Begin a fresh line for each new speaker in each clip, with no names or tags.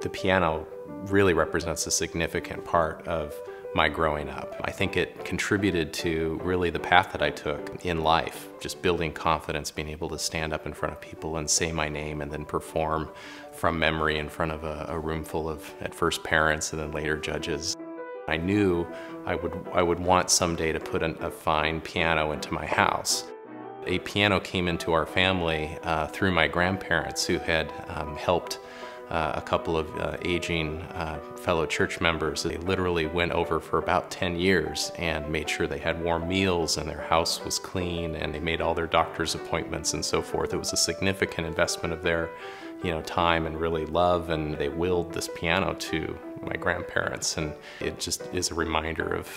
The piano really represents a significant part of my growing up. I think it contributed to really the path that I took in life, just building confidence, being able to stand up in front of people and say my name and then perform from memory in front of a room full of, at first, parents and then later judges. I knew I would want someday to put a fine piano into my house. A piano came into our family through my grandparents, who had helped a couple of aging fellow church members. They literally went over for about 10 years and made sure they had warm meals and their house was clean, and they made all their doctor's appointments and so forth. It was a significant investment of their time and really love, and they willed this piano to my grandparents, and it just is a reminder of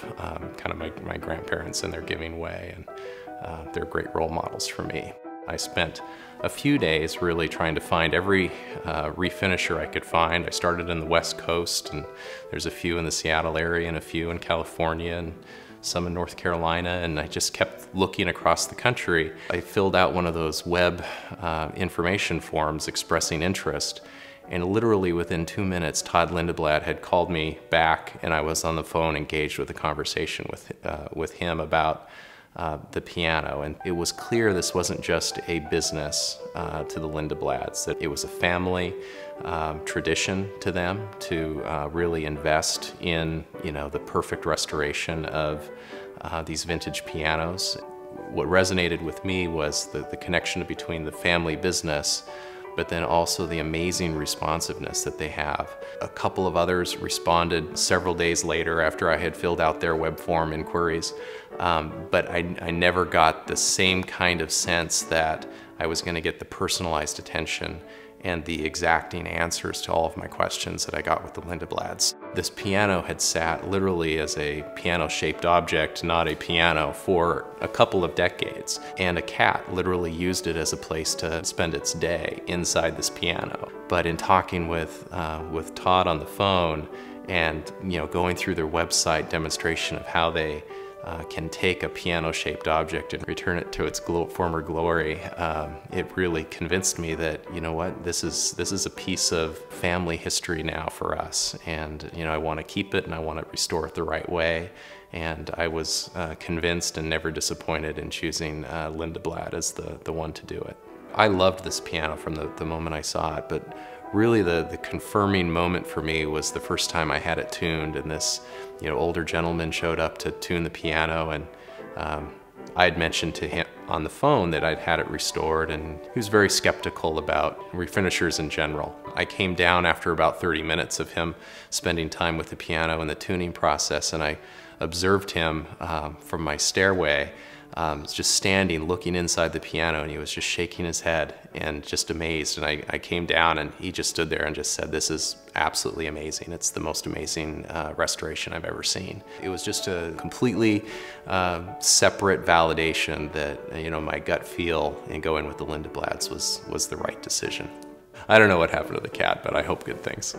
kind of my grandparents and their giving way, and they're great role models for me. I spent a few days really trying to find every refinisher I could find. I started in the West Coast, and there's a few in the Seattle area and a few in California and some in North Carolina, and I just kept looking across the country. I filled out one of those web information forms expressing interest, and literally within 2 minutes, Todd Lindeblad had called me back, and I was on the phone engaged with a conversation with him about the piano. And it was clear this wasn't just a business to the Lindeblads, that it was a family tradition to them to really invest in the perfect restoration of these vintage pianos. What resonated with me was the connection between the family business, but then also the amazing responsiveness that they have. A couple of others responded several days later after I had filled out their web form inquiries, but I never got the same kind of sense that I was going to get the personalized attention and the exacting answers to all of my questions that I got with the Lindeblads. This piano had sat literally as a piano-shaped object, not a piano, for a couple of decades. And a cat literally used it as a place to spend its day inside this piano. But in talking with Todd on the phone and going through their website demonstration of how they can take a piano-shaped object and return it to its former glory, it really convinced me that, what, this is a piece of family history now for us, and I want to keep it and I want to restore it the right way. And I was convinced and never disappointed in choosing Lindeblad as the one to do it. I loved this piano from the moment I saw it, but really the confirming moment for me was the first time I had it tuned, and this older gentleman showed up to tune the piano, and I had mentioned to him on the phone that I'd had it restored, and he was very skeptical about refinishers in general. I came down after about 30 minutes of him spending time with the piano and the tuning process, and I observed him from my stairway, just standing looking inside the piano, and he was just shaking his head and just amazed. And I came down, and he just stood there and just said, "This is absolutely amazing. It's the most amazing restoration I've ever seen." It was just a completely separate validation that my gut feel in going with the Lindeblads was the right decision. I don't know what happened to the cat, but I hope good things.